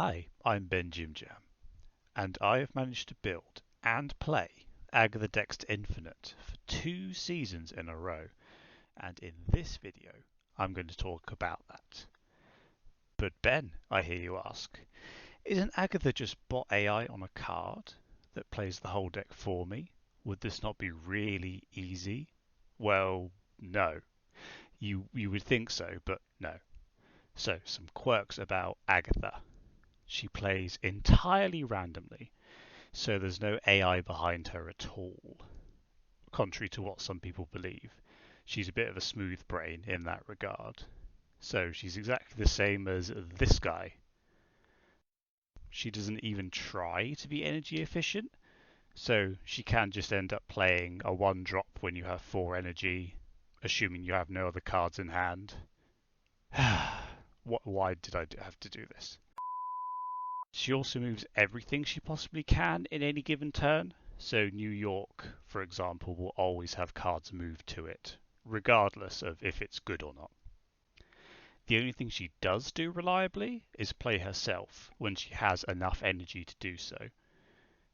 Hi, I'm Ben Jim Jam, and I have managed to build and play Agatha Dexter Infinite for 2 seasons in a row, and in this video I'm going to talk about that. But Ben, I hear you ask, isn't Agatha just bot AI on a card that plays the whole deck for me? Would this not be really easy? Well, no. You would think so, but no. So, some quirks about Agatha. She plays entirely randomly, so there's no AI behind her at all, contrary to what some people believe. She's a bit of a smooth brain in that regard. So she's exactly the same as this guy. She doesn't even try to be energy efficient, so she can just end up playing a 1 drop when you have 4 energy, assuming you have no other cards in hand. Why did I have to do this? She also moves everything she possibly can in any given turn. So New York, for example, will always have cards moved to it, regardless of if it's good or not. The only thing she does do reliably is play herself when she has enough energy to do so.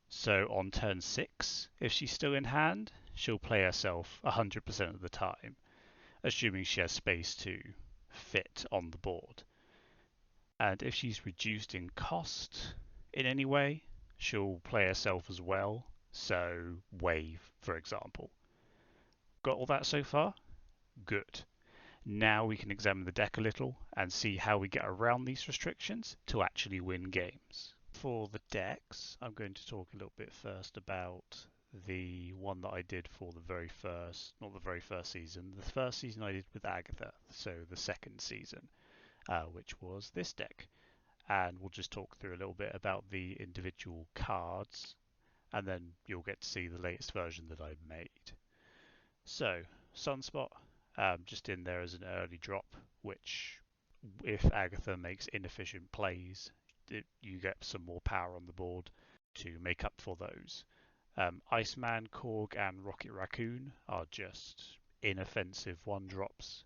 So on turn 6, if she's still in hand, she'll play herself 100% of the time, assuming she has space to fit on the board. And if she's reduced in cost in any way, she'll play herself as well. So, Wave, for example. Got all that so far? Good. Now we can examine the deck a little and see how we get around these restrictions to actually win games. For the decks, I'm going to talk a little bit first about the one that I did for the very first, not the very first season, the first season I did with Agatha, so the second season, which was this deck. And we'll just talk through a little bit about the individual cards, and then you'll get to see the latest version that I've made. So, Sunspot, just in there as an early drop, which, if Agatha makes inefficient plays, you get some more power on the board to make up for those. Iceman, Korg, and Rocket Raccoon are just inoffensive 1 drops.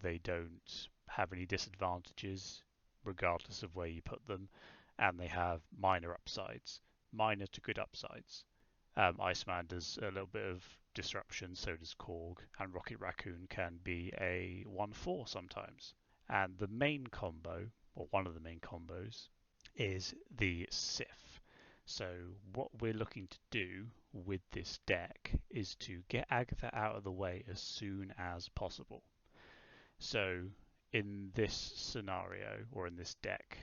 They don't have any disadvantages regardless of where you put them, and they have minor upsides, minor to good upsides. Iceman does a little bit of disruption, so does Korg, and Rocket Raccoon can be a 1/4 sometimes. And the main combo, or one of the main combos, is the Sif. So what we're looking to do with this deck is to get Agatha out of the way as soon as possible. So in this scenario, or in this deck,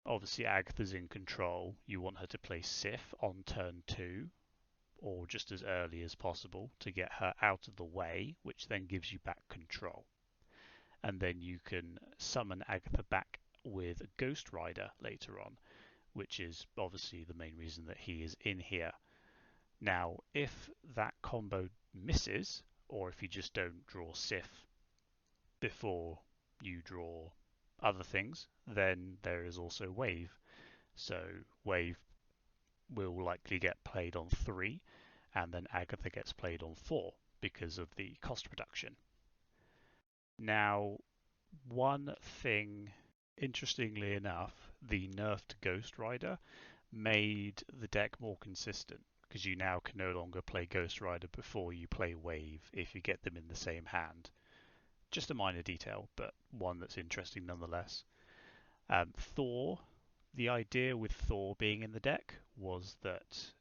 obviously Agatha's in control. You want her to play Sif on turn 2, or just as early as possible to get her out of the way, which then gives you back control. And then you can summon Agatha back with Ghost Rider later on, which is obviously the main reason that he is in here. Now, if that combo misses, or if you just don't draw Sif before you draw other things, then there is also Wave. So Wave will likely get played on 3, and then Agatha gets played on 4 because of the cost reduction. Now, one thing, interestingly enough, the nerfed Ghost Rider made the deck more consistent, because you now can no longer play Ghost Rider before you play Wave if you get them in the same hand. Just a minor detail, but one that's interesting nonetheless. Thor, the idea with Thor being in the deck was that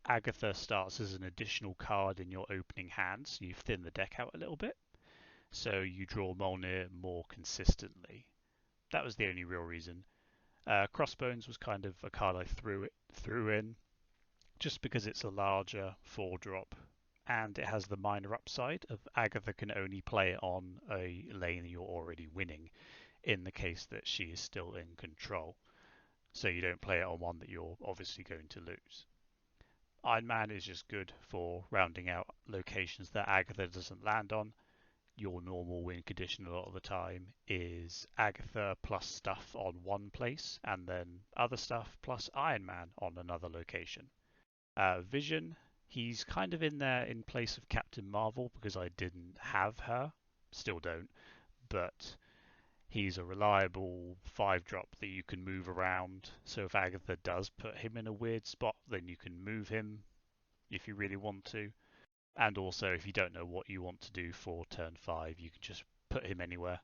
Agatha starts as an additional card in your opening hand, so you thin the deck out a little bit, so you draw Mjolnir more consistently. That was the only real reason. Crossbones was kind of a card I threw in, just because it's a larger 4-drop, and it has the minor upside of Agatha can only play it on a lane you're already winning, in the case that she is still in control. So you don't play it on one that you're obviously going to lose. Iron Man is just good for rounding out locations that Agatha doesn't land on. Your normal win condition a lot of the time is Agatha plus stuff on one place, and then other stuff plus Iron Man on another location. Vision, he's kind of in there in place of Captain Marvel because I didn't have her, still don't, but He's a reliable 5-drop that you can move around. So if Agatha does put him in a weird spot, then you can move him if you really want to. And also, if you don't know what you want to do for turn 5, you can just put him anywhere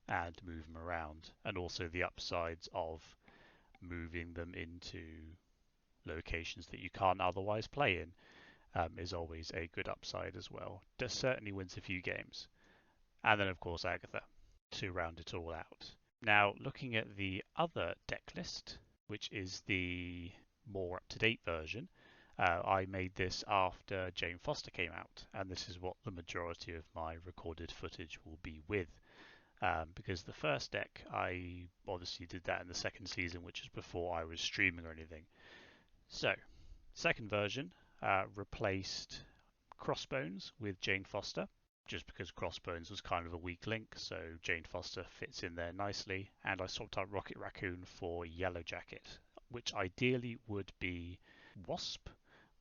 and move him around. And also the upsides of moving them into locations that you can't otherwise play in is always a good upside as well. Does certainly wins a few games. And then, of course, Agatha to round it all out. Now, looking at the other deck list, which is the more up-to-date version, I made this after Jane Foster came out, and this is what the majority of my recorded footage will be with. Because the first deck, I obviously did that in the second season, which is before I was streaming or anything. So, second version replaced Crossbones with Jane Foster, just because Crossbones was kind of a weak link, so Jane Foster fits in there nicely. And I swapped out Rocket Raccoon for Yellow Jacket, which ideally would be Wasp,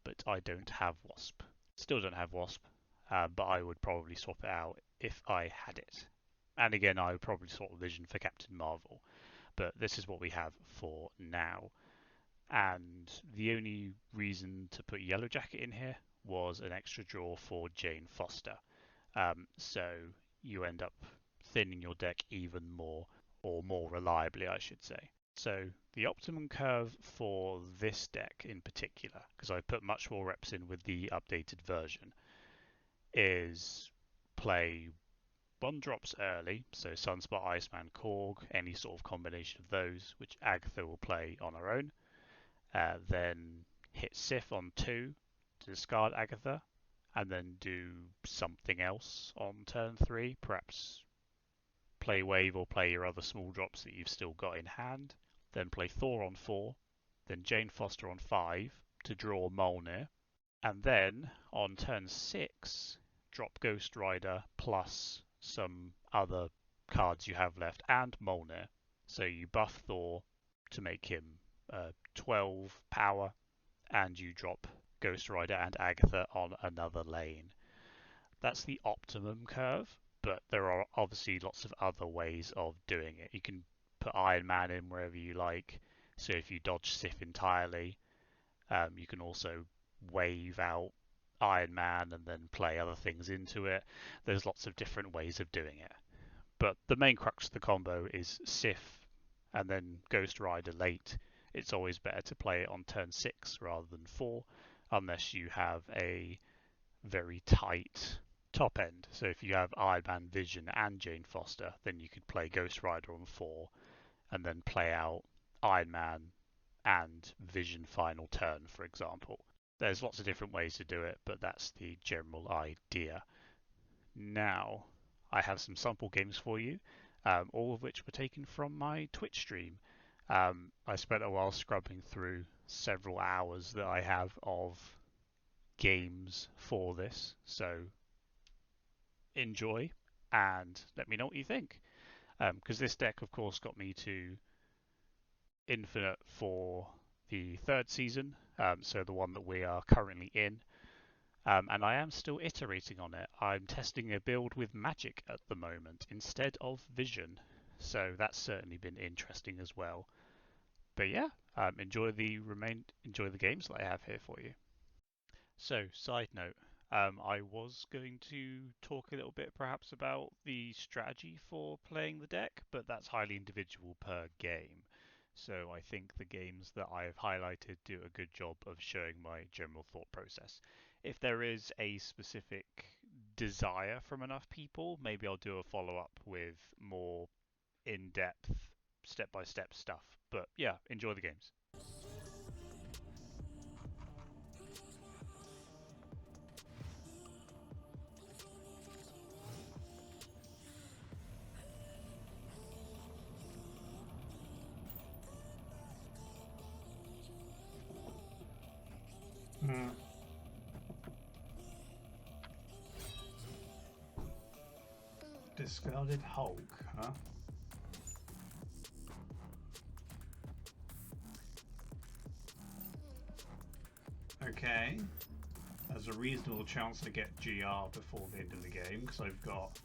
but I don't have Wasp. Still don't have Wasp, but I would probably swap it out if I had it. And again, I would probably swap Vision for Captain Marvel, but this is what we have for now. And the only reason to put Yellow Jacket in here was an extra draw for Jane Foster. So you end up thinning your deck even more, or more reliably, I should say. So the optimum curve for this deck in particular, because I put much more reps in with the updated version, is play 1-drops early, so Sunspot, Iceman, Korg, any sort of combination of those, which Agatha will play on her own. Then hit Sif on 2 to discard Agatha, and then do something else on turn 3, perhaps play Wave or play your other small drops that you've still got in hand. Then play Thor on 4, then Jane Foster on 5 to draw Mjolnir, and then on turn 6, drop Ghost Rider plus some other cards you have left and Mjolnir. So you buff Thor to make him 12 power, and you drop Ghost Rider and Agatha on another lane. That's the optimum curve, but there are obviously lots of other ways of doing it. You can put Iron Man in wherever you like, so if you dodge Sif entirely, you can also wave out Iron Man and then play other things into it. There's lots of different ways of doing it. But the main crux of the combo is Sif and then Ghost Rider late. It's always better to play it on turn 6 rather than 4, unless you have a very tight top end. So if you have Iron Man, Vision and Jane Foster, then you could play Ghost Rider on 4 and then play out Iron Man and Vision final turn, for example. There's lots of different ways to do it, but that's the general idea. Now, I have some sample games for you, all of which were taken from my Twitch stream. I spent a while scrubbing through several hours that I have of games for this, so enjoy and let me know what you think. Because this deck, of course, got me to Infinite for the 3rd season, so the one that we are currently in. And I am still iterating on it. I'm testing a build with magic at the moment instead of vision, so that's certainly been interesting as well. But yeah, enjoy the games that I have here for you. So, side note, I was going to talk a little bit perhaps about the strategy for playing the deck, but that's highly individual per game. So I think the games that I have highlighted do a good job of showing my general thought process. If there is a specific desire from enough people, maybe I'll do a follow-up with more in-depth, step-by-step stuff. But yeah, enjoy the games. Discarded Hulk, huh? Okay. There's a reasonable chance to get GR before the end of the game, because I've got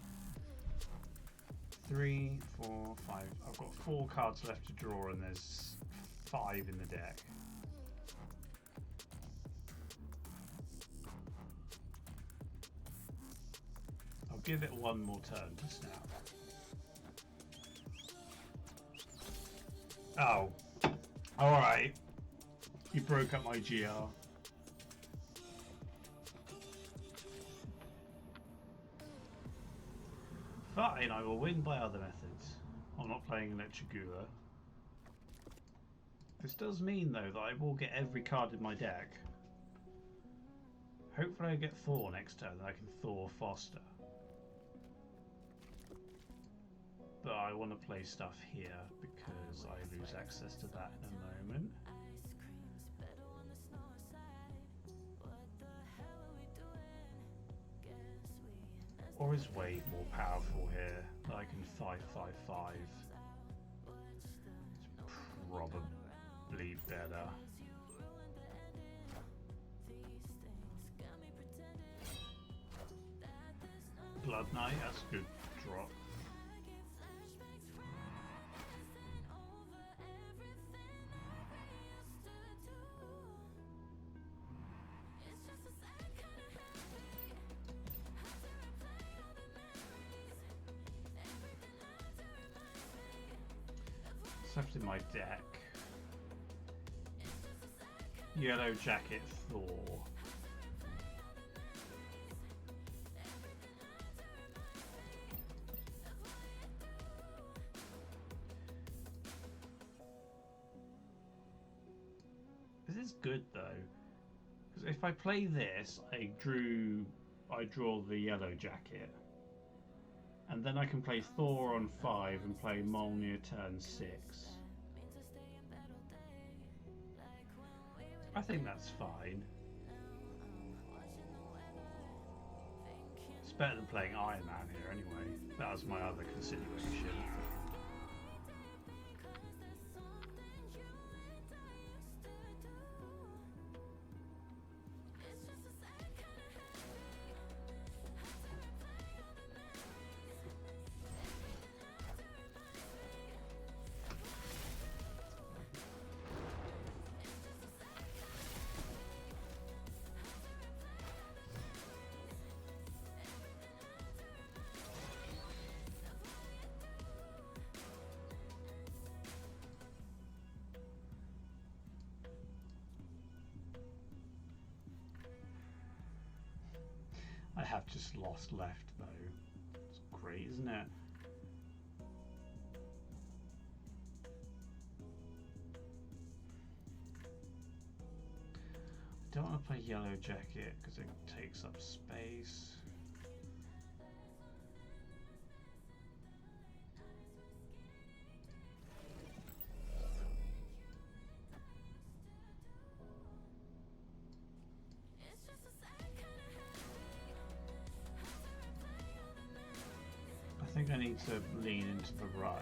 3, 4, 5. I've got 4 cards left to draw, and there's 5 in the deck. I'll give it one more turn to snap. Oh. Alright. You broke up my GR. Fine, I will win by other methods. I'm not playing Electrogula. This does mean, though, that I will get every card in my deck. Hopefully I get Thor next turn, and I can Thor faster. But I want to play stuff here, because I lose access to that in a moment. Or is Wave more powerful here? That I can 5/5/5. It's probably better. Blood Knight, that's a good drop. Left in my deck. Yellow Jacket Thor. This is good though, because if I play this, I draw the Yellow Jacket. And then I can play Thor on 5 and play Mjolnir turn 6. I think that's fine. It's better than playing Iron Man here anyway. That was my other consideration. I have just lost left though. It's great, isn't it? I don't want to play Yellow Jacket because it takes up space. I think I need to lean into the right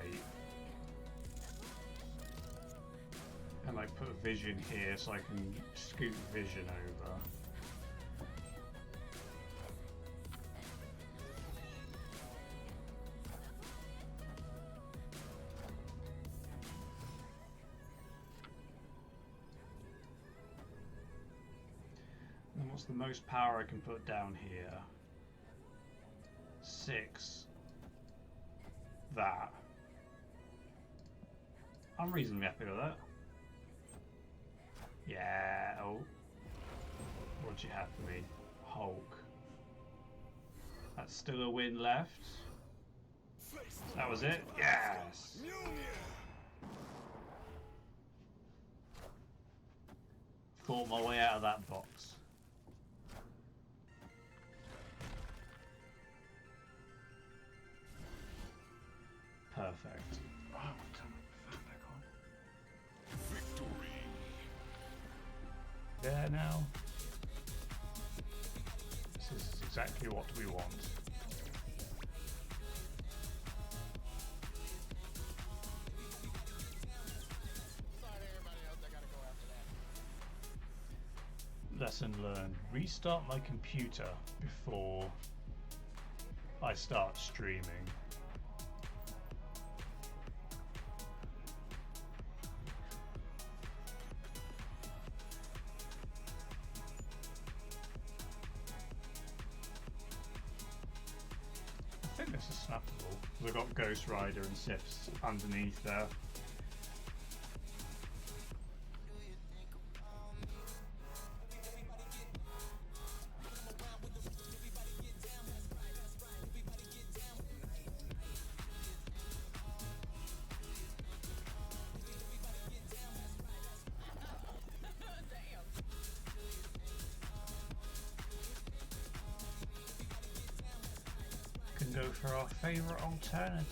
and like put Vision here so I can scoot Vision over. And what's the most power I can put down here? 6. That. I'm reasonably happy with that. Yeah. Oh. What do you have for me? Hulk. That's still a win left. That was it? Yes! Fought my way out of that box. Perfect. Oh, turn my fan back on. Victory. There now. This is exactly what we want. Lesson learned. Restart my computer before I start streaming. because I've got Ghost Rider and Sifs underneath there. Can go for our favourite alternative.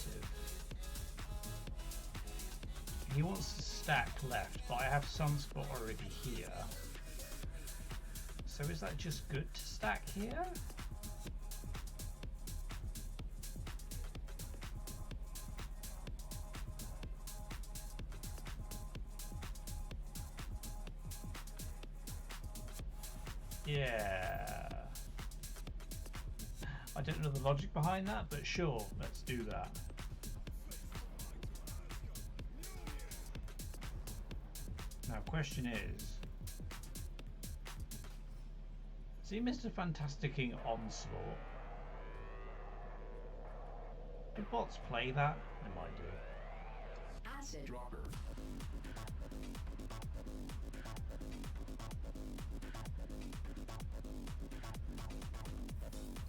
He wants to stack left, but I have Sunspot already here. So is that just good to stack here? Yeah. I don't know the logic behind that, but sure, let's do that. Now, question is he Mr. Fantasticking Onslaught? Do bots play that? They might do. Acid Dropper.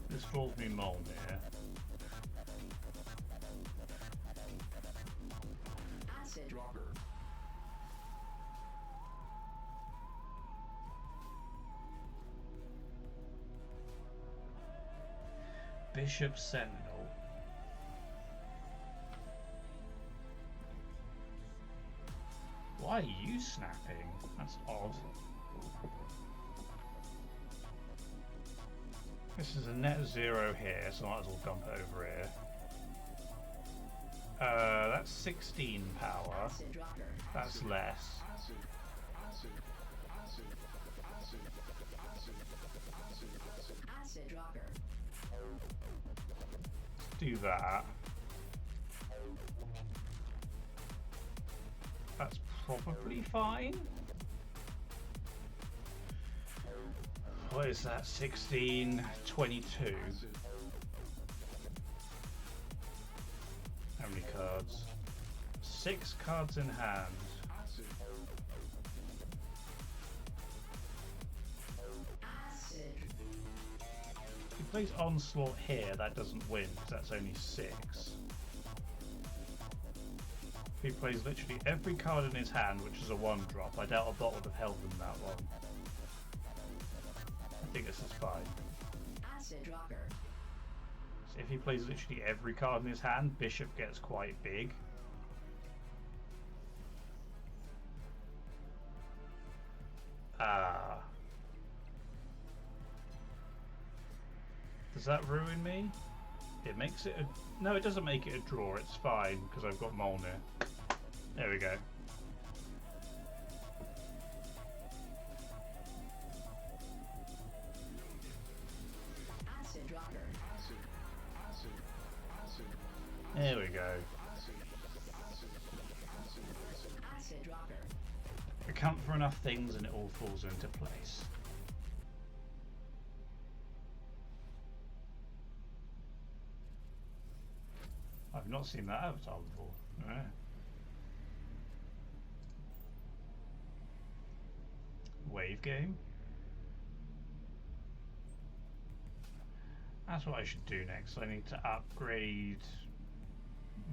This falls me Mjolnir. Acid Dropper. Bishop Sentinel. Why are you snapping? That's odd. This is a net 0 here, so I might as well dump it over here. That's 16 power. Acid Dropper. That's less. Acid Dropper. Do that. That's probably fine. What is that? 16, 22. How many cards? 6 cards in hand. Acid. If he plays Onslaught here, that doesn't win because that's only 6. If he plays literally every card in his hand, which is a 1-drop, I doubt a bot would have held them that long. I think this is fine. Acid Dropper. So if he plays literally every card in his hand, Bishop gets quite big. Ah. Does that ruin me? It makes it a... No, it doesn't make it a draw. It's fine, because I've got Mjolnir. There we go. Acid Dropper. There we go. Acid Dropper. Account for enough things and it all falls into place. I've not seen that avatar before. Alright. Wave game. That's what I should do next. I need to upgrade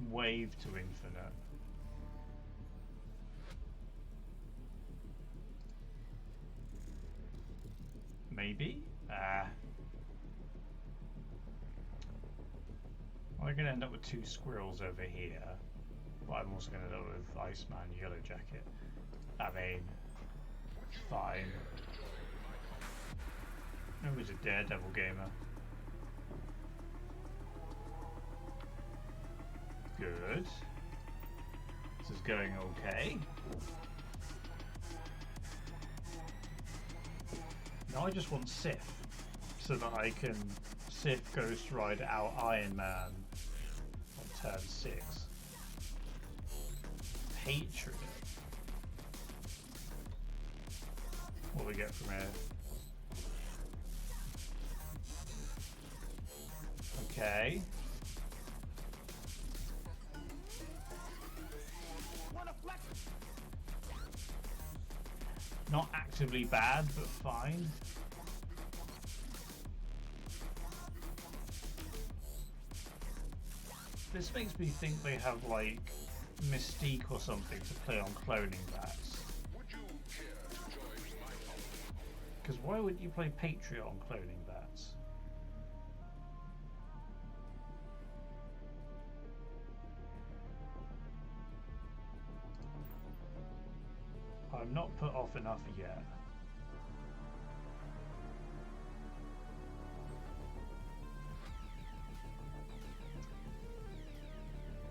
Wave to Infinite. Maybe? I'm going to end up with 2 squirrels over here. But I'm also going to end up with Iceman, Yellow Jacket. I mean, fine. Who's a Daredevil gamer? Good. This is going okay. Now I just want Sif, so that I can Sif Ghost Rider out Iron Man on turn 6. Hatred. What do we get from here? Okay. Not actively bad, but fine. This makes me think they have like Mystique or something to play on cloning bats. Because why wouldn't you play Patreon cloning bats? I'm not put off enough yet.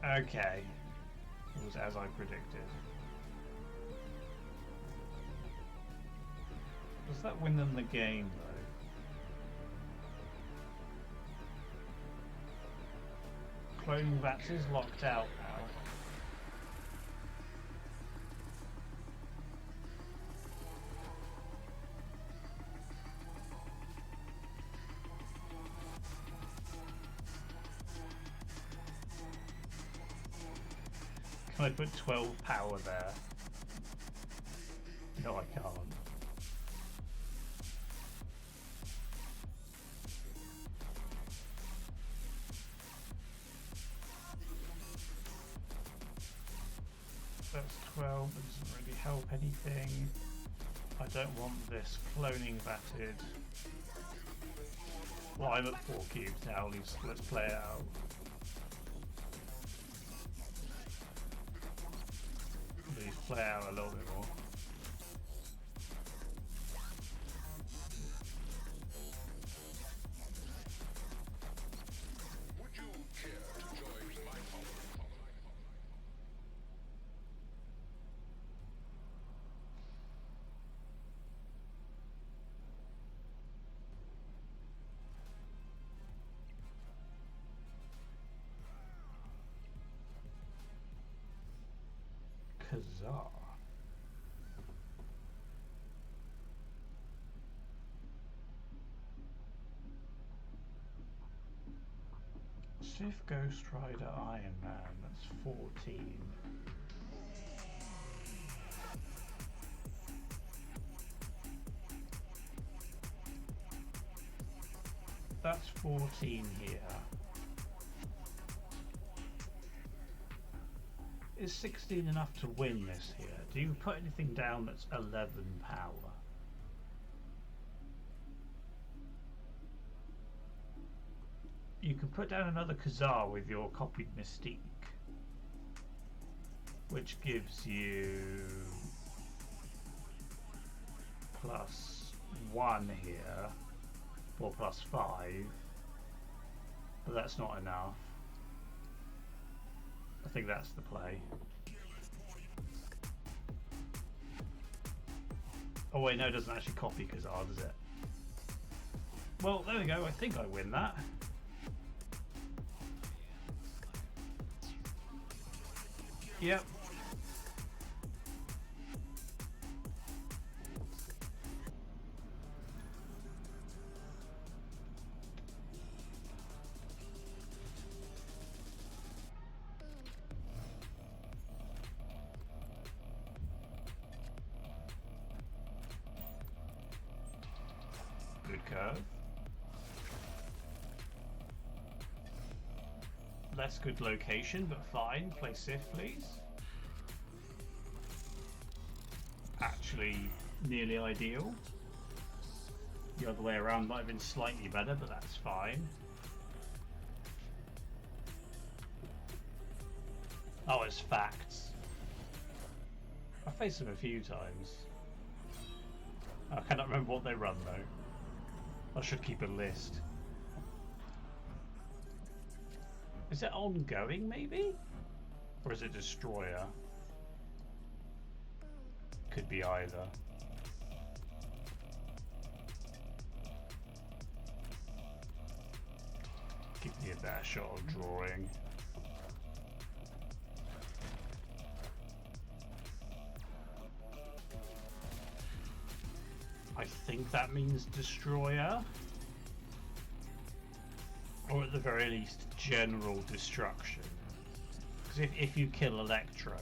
Okay. It was as I predicted. Does that win them the game, though? Cloning bats is locked out now. Can I put 12 power there? No, I can't. That's 12, that doesn't really help anything. I don't want this cloning batted. Well, I'm at 4 cubes now, let's play it out. Please play out a little bit more. Would you care to join my home? Kazar. Sith Ghost Rider Iron Man, that's 14. That's 14 here. Is 16 enough to win this here? Do you put anything down that's 11 power? You can put down another Kazar with your copied Mystique, which gives you +1 here, or +5, but that's not enough. I think that's the play. Oh wait, no, it doesn't actually copy Kazar, does it? Well, there we go, I think I win that. Yep. Good curve. Less good location, but fine. Play Sith, please. Actually, nearly ideal. The other way around might have been slightly better, but that's fine. Oh, it's facts. I've faced them a few times. I cannot remember what they run though. I should keep a list. Is it ongoing maybe? Or is it destroyer? Could be either. Give me a better shot of drawing. I think that means destroyer. Or at the very least, general destruction. Because if you kill Electro,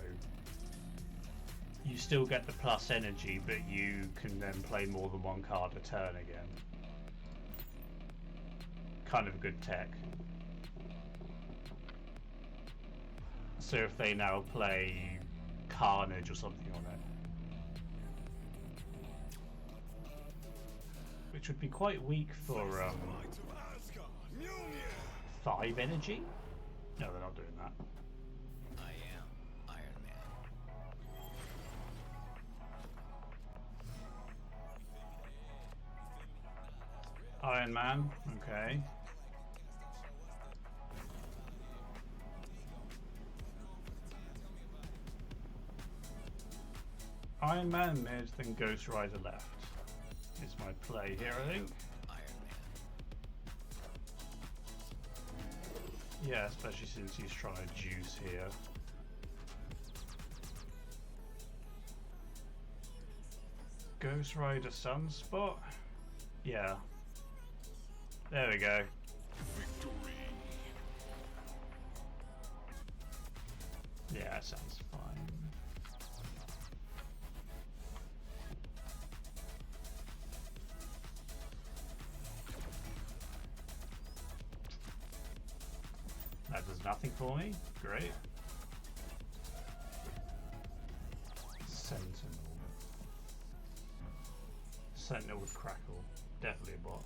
you still get the plus energy, but you can then play more than one card a turn again. Kind of good tech. So if they now play Carnage or something on it, which would be quite weak for 5 energy? No, they're not doing that. I am Iron Man. Iron Man, okay. Iron Man mid, then Ghost Rider left. Is my play here, I think. Iron Man. Yeah, especially since he's trying to juice here. Ghost Rider Sunspot? Yeah. There we go. Victory. Yeah, that sounds fine. That does nothing for me. Great. Sentinel. Sentinel with Crackle. Definitely a bot.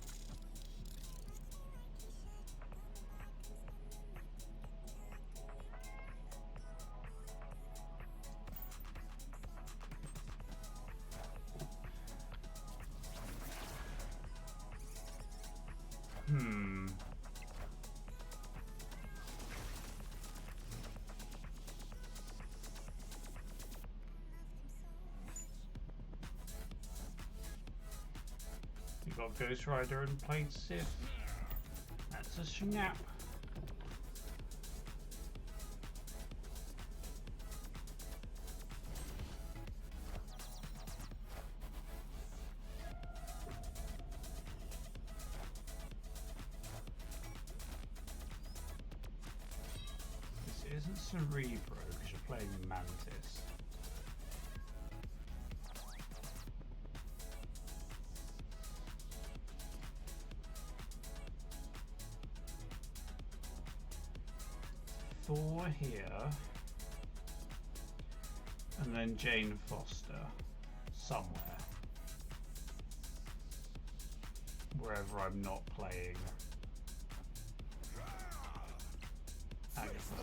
You got Ghost Rider and Plate Sith. That's a snap. This isn't Cerebro because you're playing Mantis. Thor here, and then Jane Foster somewhere, wherever I'm not playing Agatha.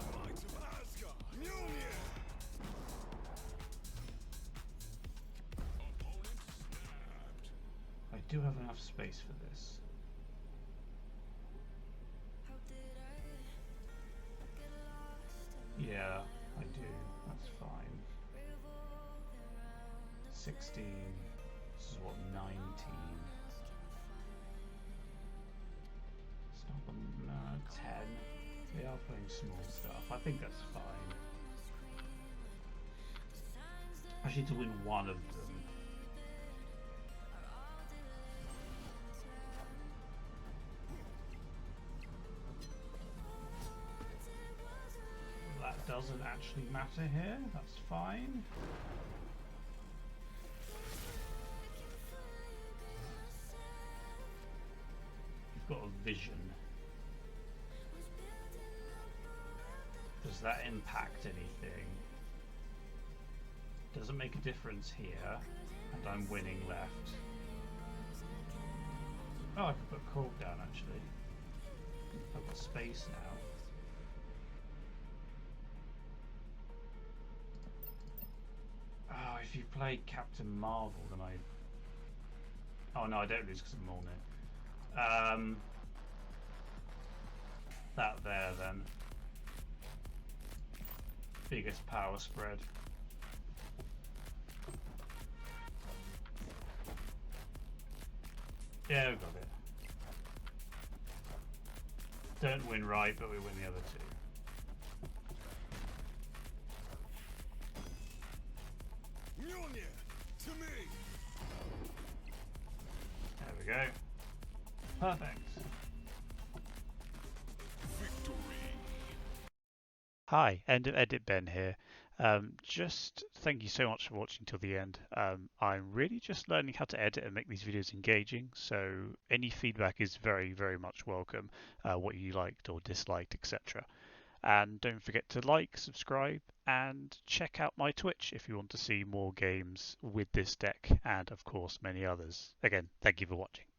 I do have enough space for this. Yeah, I do. That's fine. 16. This is what, 19. Stop them. 10. They are playing small stuff. I think that's fine. I just need to win one of them. That doesn't actually matter here. That's fine. You've got a vision. Does that impact anything? Doesn't make a difference here, and I'm winning left. Oh, I can put Cork down actually. I've got space now. Oh, if you play Captain Marvel, then I... Oh no, I don't lose because I'm Mjolnir. That there then. Biggest power spread. Yeah, we got it. Don't win right, but we win the other two. Mjolnir, to me. There we go. Perfect. Hi, End of Edit Ben here. Just thank you so much for watching till the end. I'm really just learning how to edit and make these videos engaging, so any feedback is very, very much welcome, what you liked or disliked, etc. And don't forget to like, subscribe, and check out my Twitch if you want to see more games with this deck and, of course, many others. Again, thank you for watching.